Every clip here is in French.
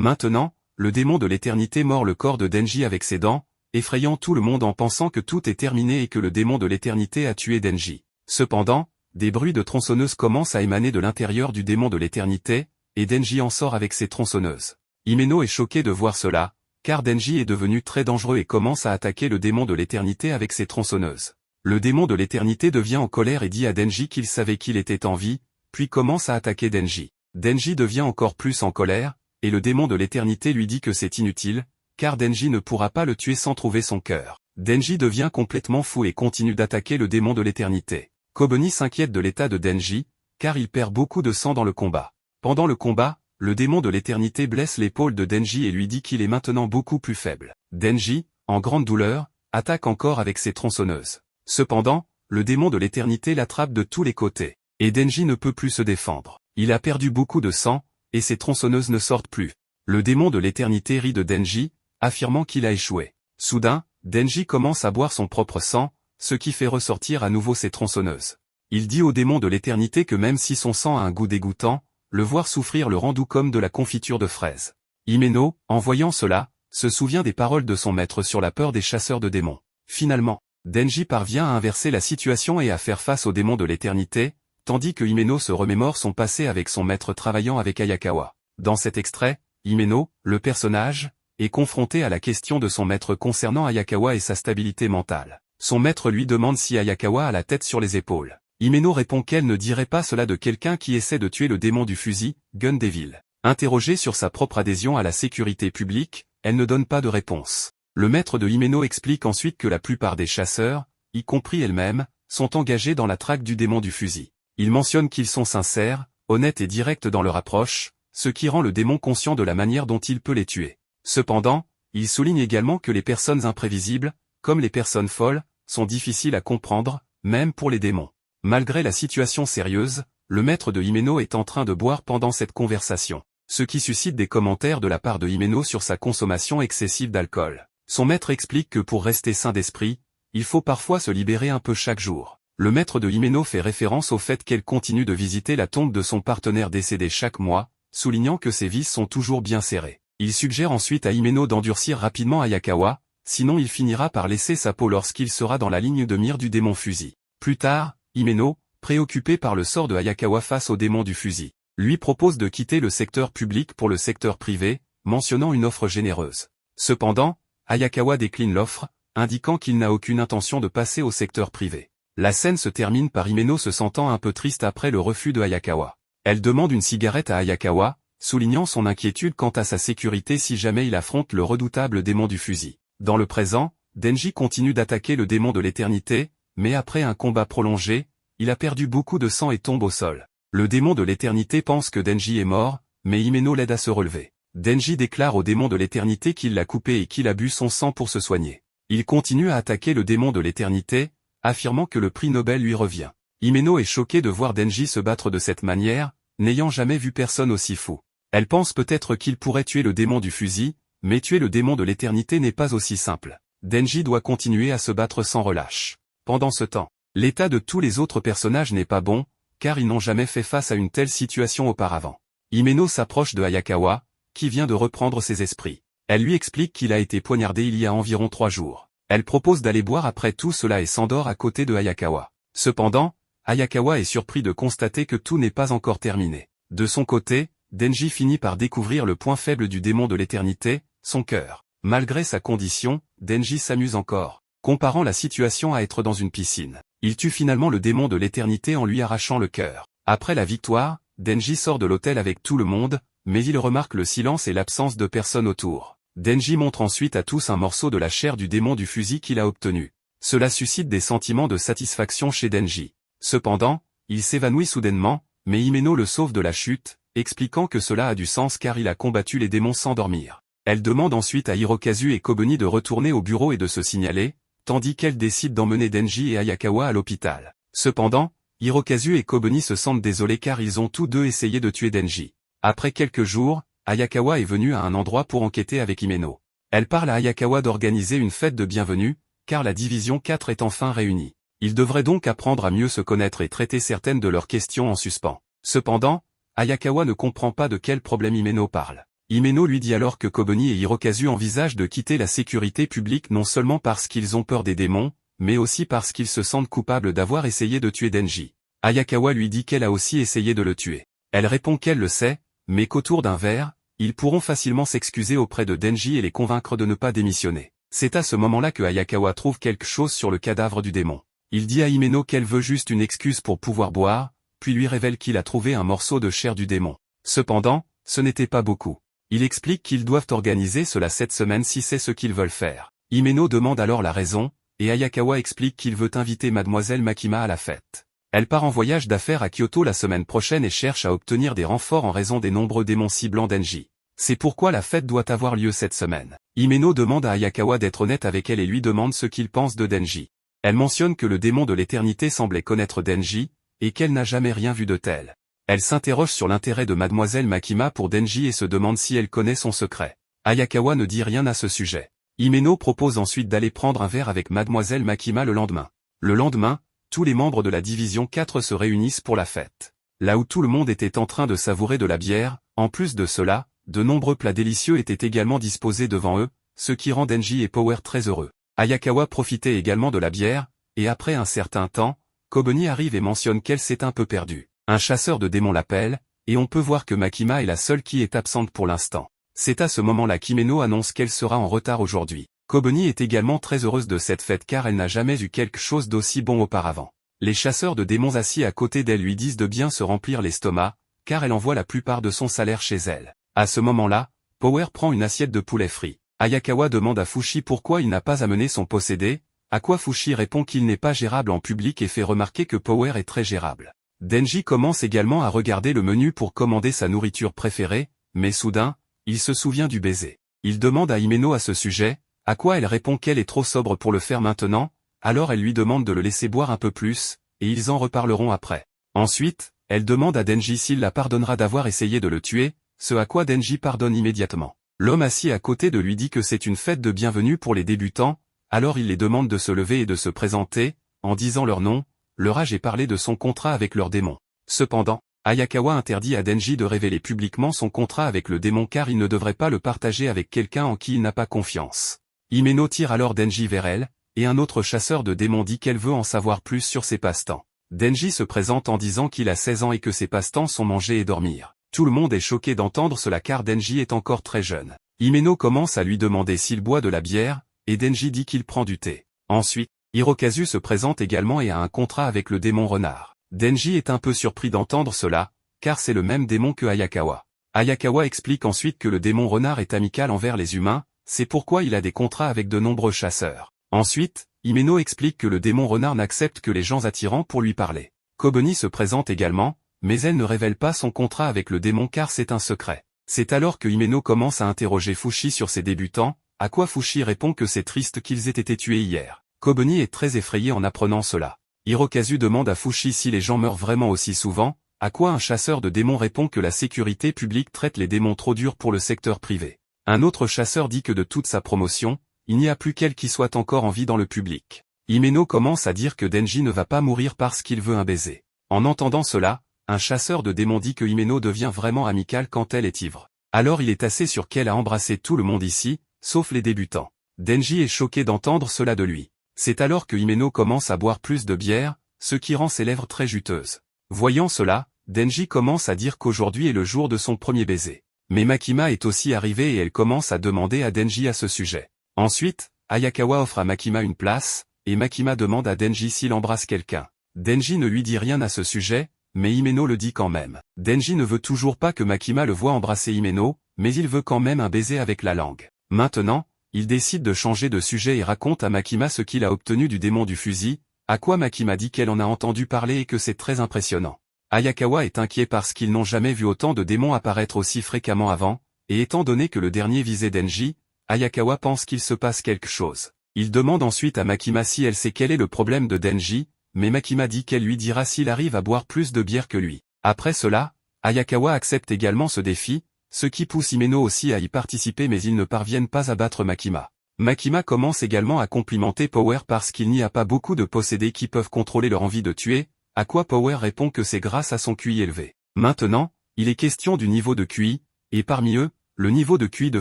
Maintenant, le démon de l'éternité mord le corps de Denji avec ses dents, effrayant tout le monde en pensant que tout est terminé et que le démon de l'éternité a tué Denji. Cependant, des bruits de tronçonneuses commencent à émaner de l'intérieur du démon de l'éternité, et Denji en sort avec ses tronçonneuses. Himeno est choqué de voir cela, car Denji est devenu très dangereux et commence à attaquer le démon de l'éternité avec ses tronçonneuses. Le démon de l'éternité devient en colère et dit à Denji qu'il savait qu'il était en vie, puis commence à attaquer Denji. Denji devient encore plus en colère, et le démon de l'éternité lui dit que c'est inutile, car Denji ne pourra pas le tuer sans trouver son cœur. Denji devient complètement fou et continue d'attaquer le démon de l'éternité. Kobeni s'inquiète de l'état de Denji, car il perd beaucoup de sang dans le combat. Pendant le combat, le démon de l'éternité blesse l'épaule de Denji et lui dit qu'il est maintenant beaucoup plus faible. Denji, en grande douleur, attaque encore avec ses tronçonneuses. Cependant, le démon de l'éternité l'attrape de tous les côtés, et Denji ne peut plus se défendre. Il a perdu beaucoup de sang, et ses tronçonneuses ne sortent plus. Le démon de l'éternité rit de Denji, affirmant qu'il a échoué. Soudain, Denji commence à boire son propre sang, ce qui fait ressortir à nouveau ses tronçonneuses. Il dit au démon de l'éternité que même si son sang a un goût dégoûtant, le voir souffrir le rend doux comme de la confiture de fraises. Himeno, en voyant cela, se souvient des paroles de son maître sur la peur des chasseurs de démons. Finalement, Denji parvient à inverser la situation et à faire face au démon de l'éternité, tandis que Himeno se remémore son passé avec son maître travaillant avec Ayakawa. Dans cet extrait, Himeno, le personnage, est confronté à la question de son maître concernant Ayakawa et sa stabilité mentale. Son maître lui demande si Ayakawa a la tête sur les épaules. Himeno répond qu'elle ne dirait pas cela de quelqu'un qui essaie de tuer le démon du fusil, Gun Devil. Interrogée sur sa propre adhésion à la sécurité publique, elle ne donne pas de réponse. Le maître de Himeno explique ensuite que la plupart des chasseurs, y compris elle-même, sont engagés dans la traque du démon du fusil. Il mentionne qu'ils sont sincères, honnêtes et directs dans leur approche, ce qui rend le démon conscient de la manière dont il peut les tuer. Cependant, il souligne également que les personnes imprévisibles, comme les personnes folles, sont difficiles à comprendre, même pour les démons. Malgré la situation sérieuse, le maître de Himeno est en train de boire pendant cette conversation, ce qui suscite des commentaires de la part de Himeno sur sa consommation excessive d'alcool. Son maître explique que pour rester sain d'esprit, il faut parfois se libérer un peu chaque jour. Le maître de Himeno fait référence au fait qu'elle continue de visiter la tombe de son partenaire décédé chaque mois, soulignant que ses vis sont toujours bien serrées. Il suggère ensuite à Himeno d'endurcir rapidement Ayakawa, sinon il finira par laisser sa peau lorsqu'il sera dans la ligne de mire du démon fusil. Plus tard, Himeno, préoccupé par le sort de Ayakawa face au démon du fusil, lui propose de quitter le secteur public pour le secteur privé, mentionnant une offre généreuse. Cependant, Ayakawa décline l'offre, indiquant qu'il n'a aucune intention de passer au secteur privé. La scène se termine par Himeno se sentant un peu triste après le refus de Ayakawa. Elle demande une cigarette à Ayakawa, soulignant son inquiétude quant à sa sécurité si jamais il affronte le redoutable démon du fusil. Dans le présent, Denji continue d'attaquer le démon de l'éternité, mais après un combat prolongé, il a perdu beaucoup de sang et tombe au sol. Le démon de l'éternité pense que Denji est mort, mais Himeno l'aide à se relever. Denji déclare au démon de l'éternité qu'il l'a coupé et qu'il a bu son sang pour se soigner. Il continue à attaquer le démon de l'éternité, affirmant que le prix Nobel lui revient. Himeno est choquée de voir Denji se battre de cette manière, n'ayant jamais vu personne aussi fou. Elle pense peut-être qu'il pourrait tuer le démon du fusil, mais tuer le démon de l'éternité n'est pas aussi simple. Denji doit continuer à se battre sans relâche. Pendant ce temps, l'état de tous les autres personnages n'est pas bon, car ils n'ont jamais fait face à une telle situation auparavant. Himeno s'approche de Ayakawa, qui vient de reprendre ses esprits. Elle lui explique qu'il a été poignardé il y a environ 3 jours. Elle propose d'aller boire après tout cela et s'endort à côté de Ayakawa. Cependant, Ayakawa est surpris de constater que tout n'est pas encore terminé. De son côté, Denji finit par découvrir le point faible du démon de l'éternité, son cœur. Malgré sa condition, Denji s'amuse encore, comparant la situation à être dans une piscine. Il tue finalement le démon de l'éternité en lui arrachant le cœur. Après la victoire, Denji sort de l'hôtel avec tout le monde, mais il remarque le silence et l'absence de personne autour. Denji montre ensuite à tous un morceau de la chair du démon du fusil qu'il a obtenu. Cela suscite des sentiments de satisfaction chez Denji. Cependant, il s'évanouit soudainement, mais Himeno le sauve de la chute, expliquant que cela a du sens car il a combattu les démons sans dormir. Elle demande ensuite à Hirokazu et Kobeni de retourner au bureau et de se signaler, tandis qu'elle décide d'emmener Denji et Ayakawa à l'hôpital. Cependant, Hirokazu et Kobeni se sentent désolés car ils ont tous deux essayé de tuer Denji. Après quelques jours, Ayakawa est venue à un endroit pour enquêter avec Himeno. Elle parle à Ayakawa d'organiser une fête de bienvenue, car la division 4 est enfin réunie. Ils devraient donc apprendre à mieux se connaître et traiter certaines de leurs questions en suspens. Cependant, Ayakawa ne comprend pas de quel problème Himeno parle. Himeno lui dit alors que Kobeni et Hirokazu envisagent de quitter la sécurité publique non seulement parce qu'ils ont peur des démons, mais aussi parce qu'ils se sentent coupables d'avoir essayé de tuer Denji. Ayakawa lui dit qu'elle a aussi essayé de le tuer. Elle répond qu'elle le sait, mais qu'autour d'un verre, ils pourront facilement s'excuser auprès de Denji et les convaincre de ne pas démissionner. C'est à ce moment-là que Ayakawa trouve quelque chose sur le cadavre du démon. Il dit à Himeno qu'elle veut juste une excuse pour pouvoir boire, puis lui révèle qu'il a trouvé un morceau de chair du démon. Cependant, ce n'était pas beaucoup. Il explique qu'ils doivent organiser cela cette semaine si c'est ce qu'ils veulent faire. Himeno demande alors la raison, et Ayakawa explique qu'il veut inviter Mademoiselle Makima à la fête. Elle part en voyage d'affaires à Kyoto la semaine prochaine et cherche à obtenir des renforts en raison des nombreux démons ciblant Denji. C'est pourquoi la fête doit avoir lieu cette semaine. Himeno demande à Ayakawa d'être honnête avec elle et lui demande ce qu'il pense de Denji. Elle mentionne que le démon de l'éternité semblait connaître Denji, et qu'elle n'a jamais rien vu de tel. Elle s'interroge sur l'intérêt de Mademoiselle Makima pour Denji et se demande si elle connaît son secret. Ayakawa ne dit rien à ce sujet. Himeno propose ensuite d'aller prendre un verre avec Mademoiselle Makima le lendemain. Le lendemain, tous les membres de la division 4 se réunissent pour la fête. Là où tout le monde était en train de savourer de la bière, en plus de cela, de nombreux plats délicieux étaient également disposés devant eux, ce qui rend Denji et Power très heureux. Ayakawa profitait également de la bière, et après un certain temps, Kobeni arrive et mentionne qu'elle s'est un peu perdue. Un chasseur de démons l'appelle, et on peut voir que Makima est la seule qui est absente pour l'instant. C'est à ce moment-là qu'Himeno annonce qu'elle sera en retard aujourd'hui. Kobeni est également très heureuse de cette fête car elle n'a jamais eu quelque chose d'aussi bon auparavant. Les chasseurs de démons assis à côté d'elle lui disent de bien se remplir l'estomac, car elle envoie la plupart de son salaire chez elle. À ce moment-là, Power prend une assiette de poulet frit. Ayakawa demande à Fushi pourquoi il n'a pas amené son possédé, à quoi Fushi répond qu'il n'est pas gérable en public et fait remarquer que Power est très gérable. Denji commence également à regarder le menu pour commander sa nourriture préférée, mais soudain, il se souvient du baiser. Il demande à Himeno à ce sujet, à quoi elle répond qu'elle est trop sobre pour le faire maintenant, alors elle lui demande de le laisser boire un peu plus, et ils en reparleront après. Ensuite, elle demande à Denji s'il la pardonnera d'avoir essayé de le tuer, ce à quoi Denji pardonne immédiatement. L'homme assis à côté de lui dit que c'est une fête de bienvenue pour les débutants, alors il les demande de se lever et de se présenter, en disant leur nom, leur âge et parler de son contrat avec leur démon. Cependant, Ayakawa interdit à Denji de révéler publiquement son contrat avec le démon car il ne devrait pas le partager avec quelqu'un en qui il n'a pas confiance. Himeno tire alors Denji vers elle, et un autre chasseur de démons dit qu'elle veut en savoir plus sur ses passe-temps. Denji se présente en disant qu'il a 16 ans et que ses passe-temps sont manger et dormir. Tout le monde est choqué d'entendre cela car Denji est encore très jeune. Himeno commence à lui demander s'il boit de la bière, et Denji dit qu'il prend du thé. Ensuite, Hirokazu se présente également et a un contrat avec le démon renard. Denji est un peu surpris d'entendre cela, car c'est le même démon que Ayakawa. Ayakawa explique ensuite que le démon renard est amical envers les humains, c'est pourquoi il a des contrats avec de nombreux chasseurs. Ensuite, Himeno explique que le démon renard n'accepte que les gens attirants pour lui parler. Kobeni se présente également, mais elle ne révèle pas son contrat avec le démon car c'est un secret. C'est alors que Himeno commence à interroger Fushi sur ses débutants, à quoi Fushi répond que c'est triste qu'ils aient été tués hier. Kobeni est très effrayé en apprenant cela. Hirokazu demande à Fushi si les gens meurent vraiment aussi souvent, à quoi un chasseur de démons répond que la sécurité publique traite les démons trop durs pour le secteur privé. Un autre chasseur dit que de toute sa promotion, il n'y a plus qu'elle qui soit encore en vie dans le public. Himeno commence à dire que Denji ne va pas mourir parce qu'il veut un baiser. En entendant cela, un chasseur de démons dit que Himeno devient vraiment amical quand elle est ivre. Alors il est assez sûr qu'elle a embrassé tout le monde ici, sauf les débutants. Denji est choqué d'entendre cela de lui. C'est alors que Himeno commence à boire plus de bière, ce qui rend ses lèvres très juteuses. Voyant cela, Denji commence à dire qu'aujourd'hui est le jour de son premier baiser. Mais Makima est aussi arrivée et elle commence à demander à Denji à ce sujet. Ensuite, Ayakawa offre à Makima une place, et Makima demande à Denji s'il embrasse quelqu'un. Denji ne lui dit rien à ce sujet, mais Himeno le dit quand même. Denji ne veut toujours pas que Makima le voie embrasser Himeno, mais il veut quand même un baiser avec la langue. Maintenant, il décide de changer de sujet et raconte à Makima ce qu'il a obtenu du démon du fusil, à quoi Makima dit qu'elle en a entendu parler et que c'est très impressionnant. Ayakawa est inquiet parce qu'ils n'ont jamais vu autant de démons apparaître aussi fréquemment avant, et étant donné que le dernier visait Denji, Ayakawa pense qu'il se passe quelque chose. Il demande ensuite à Makima si elle sait quel est le problème de Denji, mais Makima dit qu'elle lui dira s'il arrive à boire plus de bière que lui. Après cela, Ayakawa accepte également ce défi, ce qui pousse Himeno aussi à y participer mais ils ne parviennent pas à battre Makima. Makima commence également à complimenter Power parce qu'il n'y a pas beaucoup de possédés qui peuvent contrôler leur envie de tuer, à quoi Power répond que c'est grâce à son QI élevé. Maintenant, il est question du niveau de QI, et parmi eux, Le niveau de QI de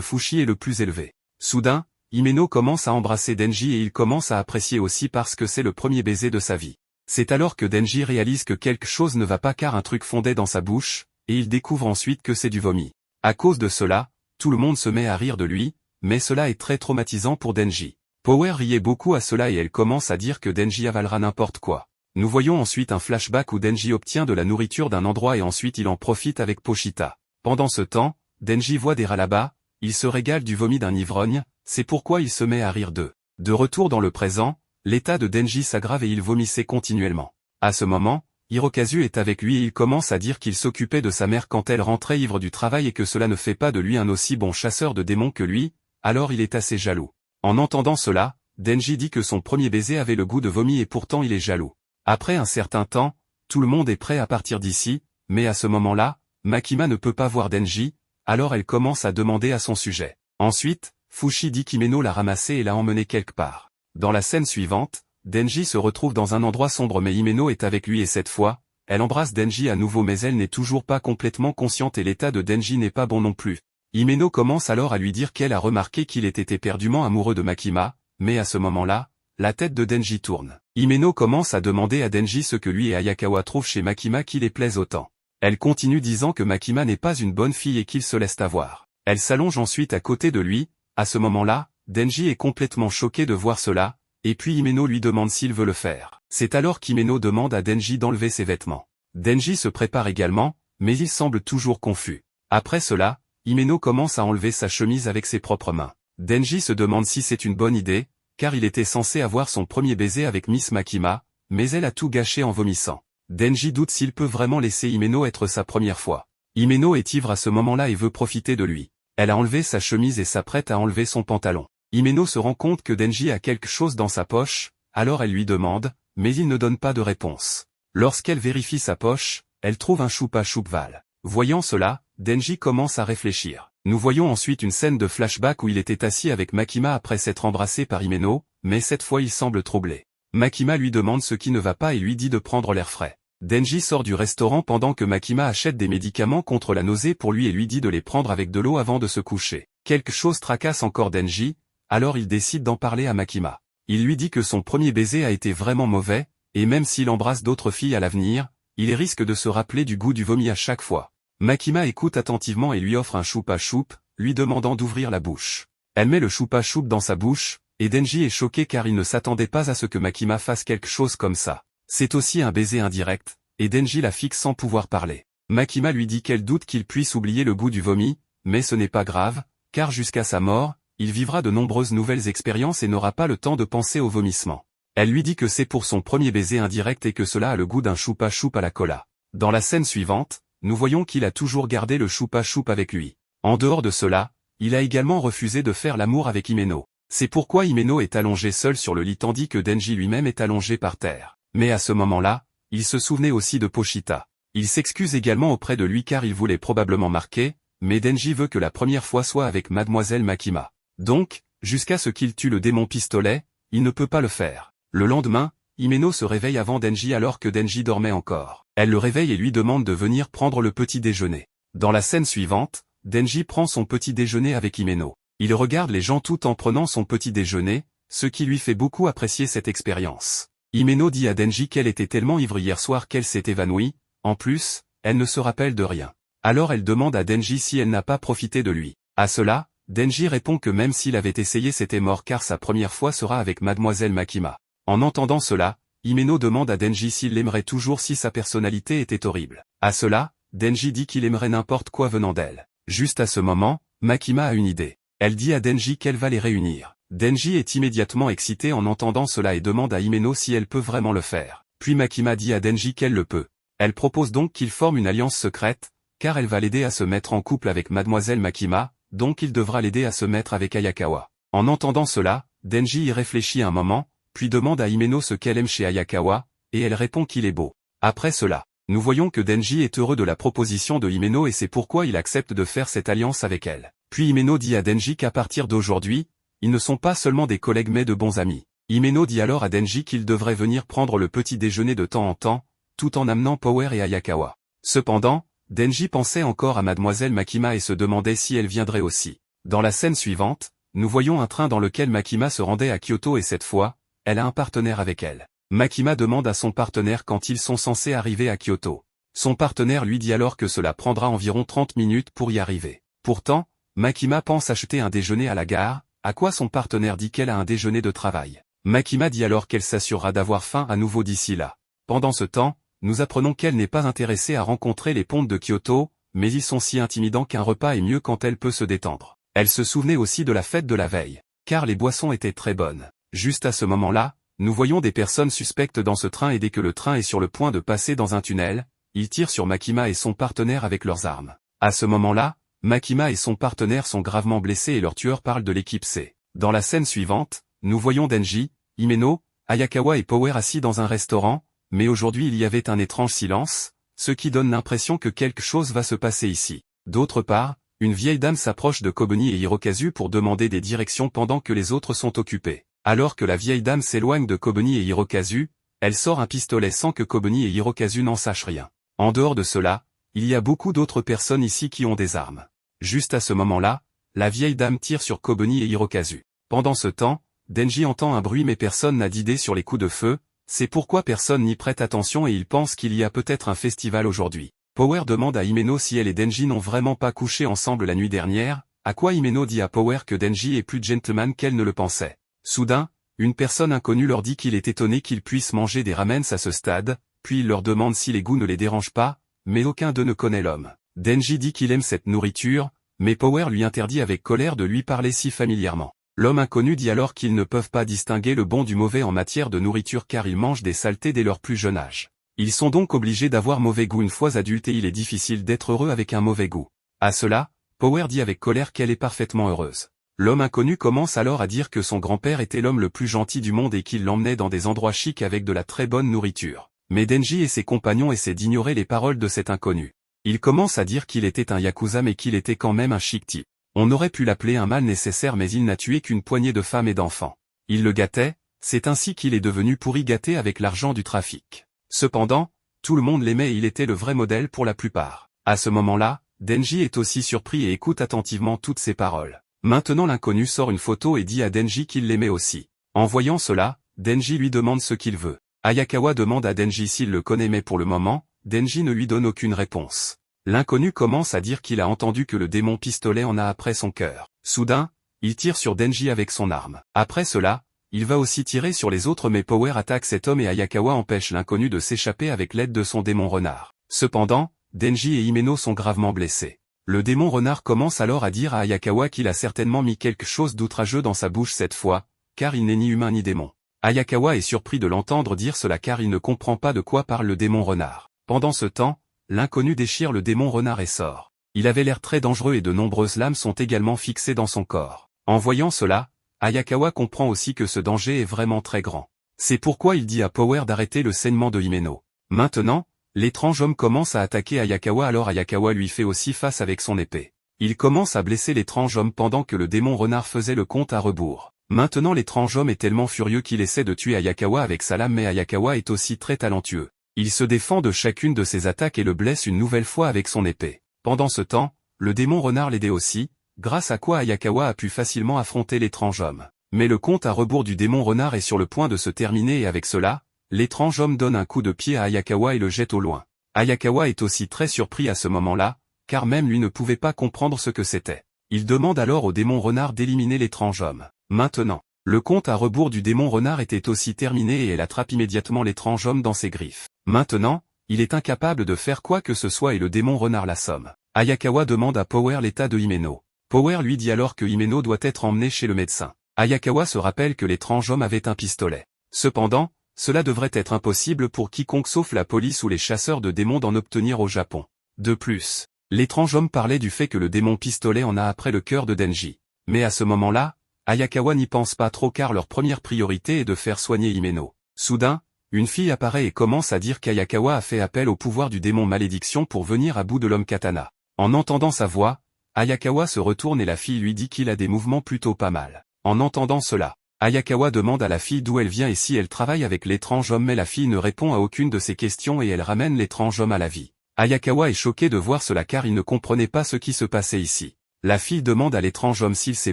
Fushi est le plus élevé. Soudain, Himeno commence à embrasser Denji et il commence à apprécier aussi parce que c'est le premier baiser de sa vie. C'est alors que Denji réalise que quelque chose ne va pas car un truc fondait dans sa bouche, et il découvre ensuite que c'est du vomi. À cause de cela, tout le monde se met à rire de lui, mais cela est très traumatisant pour Denji. Power riait beaucoup à cela et elle commence à dire que Denji avalera n'importe quoi. Nous voyons ensuite un flashback où Denji obtient de la nourriture d'un endroit et ensuite il en profite avec Pochita. Pendant ce temps, Denji voit des rats là-bas, il se régale du vomi d'un ivrogne, c'est pourquoi il se met à rire d'eux. De retour dans le présent, l'état de Denji s'aggrave et il vomissait continuellement. À ce moment, Hirokazu est avec lui et il commence à dire qu'il s'occupait de sa mère quand elle rentrait ivre du travail et que cela ne fait pas de lui un aussi bon chasseur de démons que lui, alors il est assez jaloux. En entendant cela, Denji dit que son premier baiser avait le goût de vomi et pourtant il est jaloux. Après un certain temps, tout le monde est prêt à partir d'ici, mais à ce moment-là, Makima ne peut pas voir Denji, alors elle commence à demander à son sujet. Ensuite, Fushi dit qu'Himeno l'a ramassé et l'a emmené quelque part. Dans la scène suivante, Denji se retrouve dans un endroit sombre mais Himeno est avec lui et cette fois, elle embrasse Denji à nouveau mais elle n'est toujours pas complètement consciente et l'état de Denji n'est pas bon non plus. Himeno commence alors à lui dire qu'elle a remarqué qu'il était éperdument amoureux de Makima, mais à ce moment-là, la tête de Denji tourne. Himeno commence à demander à Denji ce que lui et Ayakawa trouvent chez Makima qui les plaise autant. Elle continue disant que Makima n'est pas une bonne fille et qu'il se laisse avoir. Elle s'allonge ensuite à côté de lui, à ce moment-là, Denji est complètement choqué de voir cela, et puis Himeno lui demande s'il veut le faire. C'est alors qu'Himeno demande à Denji d'enlever ses vêtements. Denji se prépare également, mais il semble toujours confus. Après cela, Himeno commence à enlever sa chemise avec ses propres mains. Denji se demande si c'est une bonne idée, car il était censé avoir son premier baiser avec Miss Makima, mais elle a tout gâché en vomissant. Denji doute s'il peut vraiment laisser Himeno être sa première fois. Himeno est ivre à ce moment-là et veut profiter de lui. Elle a enlevé sa chemise et s'apprête à enlever son pantalon. Himeno se rend compte que Denji a quelque chose dans sa poche, alors elle lui demande, mais il ne donne pas de réponse. Lorsqu'elle vérifie sa poche, elle trouve un choupa-choup-val. Voyant cela, Denji commence à réfléchir. Nous voyons ensuite une scène de flashback où il était assis avec Makima après s'être embrassé par Himeno, mais cette fois il semble troublé. Makima lui demande ce qui ne va pas et lui dit de prendre l'air frais. Denji sort du restaurant pendant que Makima achète des médicaments contre la nausée pour lui et lui dit de les prendre avec de l'eau avant de se coucher. Quelque chose tracasse encore Denji, alors il décide d'en parler à Makima. Il lui dit que son premier baiser a été vraiment mauvais, et même s'il embrasse d'autres filles à l'avenir, il risque de se rappeler du goût du vomi à chaque fois. Makima écoute attentivement et lui offre un choupa-choup, lui demandant d'ouvrir la bouche. Elle met le choupa-choup dans sa bouche, et Denji est choqué car il ne s'attendait pas à ce que Makima fasse quelque chose comme ça. C'est aussi un baiser indirect, et Denji la fixe sans pouvoir parler. Makima lui dit qu'elle doute qu'il puisse oublier le goût du vomi, mais ce n'est pas grave, car jusqu'à sa mort, il vivra de nombreuses nouvelles expériences et n'aura pas le temps de penser au vomissement. Elle lui dit que c'est pour son premier baiser indirect et que cela a le goût d'un choupa-choup à la cola. Dans la scène suivante, nous voyons qu'il a toujours gardé le choupa-choup avec lui. En dehors de cela, il a également refusé de faire l'amour avec Himeno. C'est pourquoi Himeno est allongé seul sur le lit tandis que Denji lui-même est allongé par terre. Mais à ce moment-là, il se souvenait aussi de Pochita. Il s'excuse également auprès de lui car il voulait probablement marquer, mais Denji veut que la première fois soit avec Mademoiselle Makima. Donc, jusqu'à ce qu'il tue le démon pistolet, il ne peut pas le faire. Le lendemain, Himeno se réveille avant Denji alors que Denji dormait encore. Elle le réveille et lui demande de venir prendre le petit déjeuner. Dans la scène suivante, Denji prend son petit déjeuner avec Himeno. Il regarde les gens tout en prenant son petit déjeuner, ce qui lui fait beaucoup apprécier cette expérience. Himeno dit à Denji qu'elle était tellement ivre hier soir qu'elle s'est évanouie, en plus, elle ne se rappelle de rien. Alors elle demande à Denji si elle n'a pas profité de lui. À cela, Denji répond que même s'il avait essayé c'était mort car sa première fois sera avec Mademoiselle Makima. En entendant cela, Himeno demande à Denji s'il l'aimerait toujours si sa personnalité était horrible. À cela, Denji dit qu'il aimerait n'importe quoi venant d'elle. Juste à ce moment, Makima a une idée. Elle dit à Denji qu'elle va les réunir. Denji est immédiatement excité en entendant cela et demande à Himeno si elle peut vraiment le faire. Puis Makima dit à Denji qu'elle le peut. Elle propose donc qu'ils forment une alliance secrète, car elle va l'aider à se mettre en couple avec Mademoiselle Makima, donc il devra l'aider à se mettre avec Ayakawa. En entendant cela, Denji y réfléchit un moment, puis demande à Himeno ce qu'elle aime chez Ayakawa, et elle répond qu'il est beau. Après cela, nous voyons que Denji est heureux de la proposition de Himeno et c'est pourquoi il accepte de faire cette alliance avec elle. Puis Himeno dit à Denji qu'à partir d'aujourd'hui, ils ne sont pas seulement des collègues mais de bons amis. Himeno dit alors à Denji qu'il devrait venir prendre le petit déjeuner de temps en temps, tout en amenant Power et Ayakawa. Cependant, Denji pensait encore à Mademoiselle Makima et se demandait si elle viendrait aussi. Dans la scène suivante, nous voyons un train dans lequel Makima se rendait à Kyoto et cette fois, elle a un partenaire avec elle. Makima demande à son partenaire quand ils sont censés arriver à Kyoto. Son partenaire lui dit alors que cela prendra environ 30 minutes pour y arriver. Pourtant, Makima pense acheter un déjeuner à la gare, à quoi son partenaire dit qu'elle a un déjeuner de travail. Makima dit alors qu'elle s'assurera d'avoir faim à nouveau d'ici là. Pendant ce temps, nous apprenons qu'elle n'est pas intéressée à rencontrer les pontes de Kyoto, mais ils sont si intimidants qu'un repas est mieux quand elle peut se détendre. Elle se souvenait aussi de la fête de la veille, car les boissons étaient très bonnes. Juste à ce moment-là, nous voyons des personnes suspectes dans ce train et dès que le train est sur le point de passer dans un tunnel, ils tirent sur Makima et son partenaire avec leurs armes. À ce moment-là, Makima et son partenaire sont gravement blessés et leur tueur parle de l'équipe C. Dans la scène suivante, nous voyons Denji, Himeno, Ayakawa et Power assis dans un restaurant, mais aujourd'hui il y avait un étrange silence, ce qui donne l'impression que quelque chose va se passer ici. D'autre part, une vieille dame s'approche de Kobuni et Hirokazu pour demander des directions pendant que les autres sont occupés. Alors que la vieille dame s'éloigne de Kobuni et Hirokazu, elle sort un pistolet sans que Kobuni et Hirokazu n'en sachent rien. En dehors de cela, il y a beaucoup d'autres personnes ici qui ont des armes. Juste à ce moment-là, la vieille dame tire sur Kobuni et Hirokazu. Pendant ce temps, Denji entend un bruit mais personne n'a d'idée sur les coups de feu, c'est pourquoi personne n'y prête attention et il pense qu'il y a peut-être un festival aujourd'hui. Power demande à Himeno si elle et Denji n'ont vraiment pas couché ensemble la nuit dernière, à quoi Himeno dit à Power que Denji est plus gentleman qu'elle ne le pensait. Soudain, une personne inconnue leur dit qu'il est étonné qu'ils puissent manger des ramens à ce stade, puis il leur demande si les goûts ne les dérangent pas, mais aucun d'eux ne connaît l'homme. Denji dit qu'il aime cette nourriture, mais Power lui interdit avec colère de lui parler si familièrement. L'homme inconnu dit alors qu'ils ne peuvent pas distinguer le bon du mauvais en matière de nourriture car ils mangent des saletés dès leur plus jeune âge. Ils sont donc obligés d'avoir mauvais goût une fois adultes et il est difficile d'être heureux avec un mauvais goût. À cela, Power dit avec colère qu'elle est parfaitement heureuse. L'homme inconnu commence alors à dire que son grand-père était l'homme le plus gentil du monde et qu'il l'emmenait dans des endroits chics avec de la très bonne nourriture. Mais Denji et ses compagnons essaient d'ignorer les paroles de cet inconnu. Il commence à dire qu'il était un yakuza mais qu'il était quand même un chic type. On aurait pu l'appeler un mal nécessaire mais il n'a tué qu'une poignée de femmes et d'enfants. Il le gâtait, c'est ainsi qu'il est devenu pourri gâté avec l'argent du trafic. Cependant, tout le monde l'aimait et il était le vrai modèle pour la plupart. À ce moment-là, Denji est aussi surpris et écoute attentivement toutes ces paroles. Maintenant l'inconnu sort une photo et dit à Denji qu'il l'aimait aussi. En voyant cela, Denji lui demande ce qu'il veut. Ayakawa demande à Denji s'il le connaît mais pour le moment, Denji ne lui donne aucune réponse. L'inconnu commence à dire qu'il a entendu que le démon pistolet en a après son cœur. Soudain, il tire sur Denji avec son arme. Après cela, il va aussi tirer sur les autres mais Power attaque cet homme et Ayakawa empêche l'inconnu de s'échapper avec l'aide de son démon renard. Cependant, Denji et Himeno sont gravement blessés. Le démon renard commence alors à dire à Ayakawa qu'il a certainement mis quelque chose d'outrageux dans sa bouche cette fois, car il n'est ni humain ni démon. Ayakawa est surpris de l'entendre dire cela car il ne comprend pas de quoi parle le démon renard. Pendant ce temps, l'inconnu déchire le démon renard et sort. Il avait l'air très dangereux et de nombreuses lames sont également fixées dans son corps. En voyant cela, Ayakawa comprend aussi que ce danger est vraiment très grand. C'est pourquoi il dit à Power d'arrêter le saignement de Himeno. Maintenant, l'étrange homme commence à attaquer Ayakawa alors Ayakawa lui fait aussi face avec son épée. Il commence à blesser l'étrange homme pendant que le démon renard faisait le compte à rebours. Maintenant l'étrange homme est tellement furieux qu'il essaie de tuer Ayakawa avec sa lame mais Ayakawa est aussi très talentueux. Il se défend de chacune de ses attaques et le blesse une nouvelle fois avec son épée. Pendant ce temps, le démon renard l'aidait aussi, grâce à quoi Ayakawa a pu facilement affronter l'étrange homme. Mais le compte à rebours du démon renard est sur le point de se terminer et avec cela, l'étrange homme donne un coup de pied à Ayakawa et le jette au loin. Ayakawa est aussi très surpris à ce moment-là, car même lui ne pouvait pas comprendre ce que c'était. Il demande alors au démon renard d'éliminer l'étrange homme. Maintenant, le compte à rebours du démon renard était aussi terminé et elle attrape immédiatement l'étrange homme dans ses griffes. Maintenant, il est incapable de faire quoi que ce soit et le démon renard l'assomme. Ayakawa demande à Power l'état de Himeno. Power lui dit alors que Himeno doit être emmené chez le médecin. Ayakawa se rappelle que l'étrange homme avait un pistolet. Cependant, cela devrait être impossible pour quiconque sauf la police ou les chasseurs de démons d'en obtenir au Japon. De plus, l'étrange homme parlait du fait que le démon pistolet en a après le cœur de Denji. Mais à ce moment-là, Ayakawa n'y pense pas trop car leur première priorité est de faire soigner Himeno. Soudain, une fille apparaît et commence à dire qu'Ayakawa a fait appel au pouvoir du démon malédiction pour venir à bout de l'homme katana. En entendant sa voix, Ayakawa se retourne et la fille lui dit qu'il a des mouvements plutôt pas mal. En entendant cela, Ayakawa demande à la fille d'où elle vient et si elle travaille avec l'étrange homme mais la fille ne répond à aucune de ses questions et elle ramène l'étrange homme à la vie. Hayakawa est choqué de voir cela car il ne comprenait pas ce qui se passait ici. La fille demande à l'étrange homme s'il sait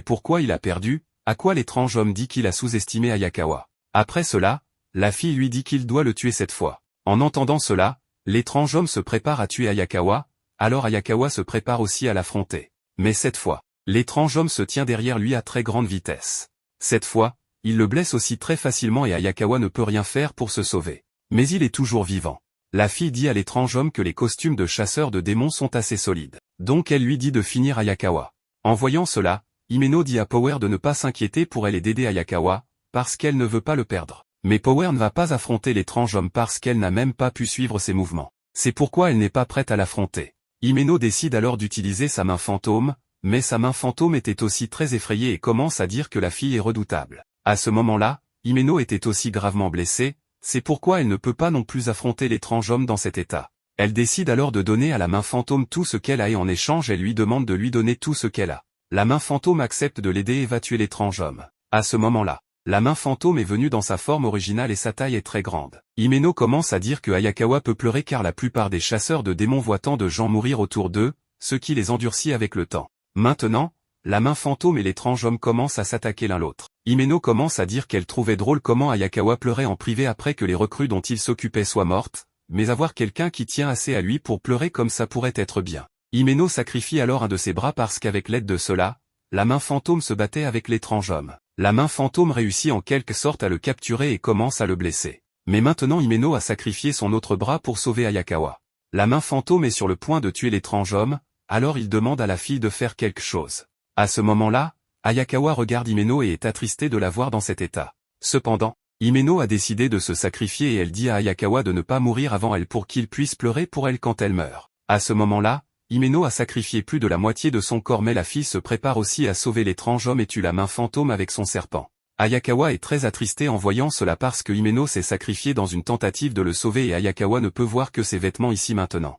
pourquoi il a perdu, à quoi l'étrange homme dit qu'il a sous-estimé Hayakawa. Après cela, la fille lui dit qu'il doit le tuer cette fois. En entendant cela, l'étrange homme se prépare à tuer Hayakawa, alors Hayakawa se prépare aussi à l'affronter. Mais cette fois, l'étrange homme se tient derrière lui à très grande vitesse. Cette fois, il le blesse aussi très facilement et Hayakawa ne peut rien faire pour se sauver. Mais il est toujours vivant. La fille dit à l'étrange homme que les costumes de chasseurs de démons sont assez solides. Donc elle lui dit de finir Hayakawa. En voyant cela, Himeno dit à Power de ne pas s'inquiéter pour elle et d'aider Hayakawa, parce qu'elle ne veut pas le perdre. Mais Power ne va pas affronter l'étrange homme parce qu'elle n'a même pas pu suivre ses mouvements. C'est pourquoi elle n'est pas prête à l'affronter. Himeno décide alors d'utiliser sa main fantôme, mais sa main fantôme était aussi très effrayée et commence à dire que la fille est redoutable. À ce moment-là, Himeno était aussi gravement blessée, c'est pourquoi elle ne peut pas non plus affronter l'étrange homme dans cet état. Elle décide alors de donner à la main fantôme tout ce qu'elle a et en échange elle lui demande de lui donner tout ce qu'elle a. La main fantôme accepte de l'aider et va tuer l'étrange homme. À ce moment-là, la main fantôme est venue dans sa forme originale et sa taille est très grande. Himeno commence à dire que Hayakawa peut pleurer car la plupart des chasseurs de démons voient tant de gens mourir autour d'eux, ce qui les endurcit avec le temps. Maintenant, la main fantôme et l'étrange homme commencent à s'attaquer l'un l'autre. Himeno commence à dire qu'elle trouvait drôle comment Hayakawa pleurait en privé après que les recrues dont il s'occupait soient mortes, mais avoir quelqu'un qui tient assez à lui pour pleurer comme ça pourrait être bien. Himeno sacrifie alors un de ses bras parce qu'avec l'aide de cela, la main fantôme se battait avec l'étrange homme. La main fantôme réussit en quelque sorte à le capturer et commence à le blesser. Mais maintenant Himeno a sacrifié son autre bras pour sauver Hayakawa. La main fantôme est sur le point de tuer l'étrange homme, alors il demande à la fille de faire quelque chose. À ce moment-là, Hayakawa regarde Himeno et est attristé de la voir dans cet état. Cependant, Himeno a décidé de se sacrifier et elle dit à Hayakawa de ne pas mourir avant elle pour qu'il puisse pleurer pour elle quand elle meurt. À ce moment-là, Himeno a sacrifié plus de la moitié de son corps mais la fille se prépare aussi à sauver l'étrange homme et tue la main fantôme avec son serpent. Hayakawa est très attristé en voyant cela parce que Himeno s'est sacrifié dans une tentative de le sauver et Hayakawa ne peut voir que ses vêtements ici maintenant.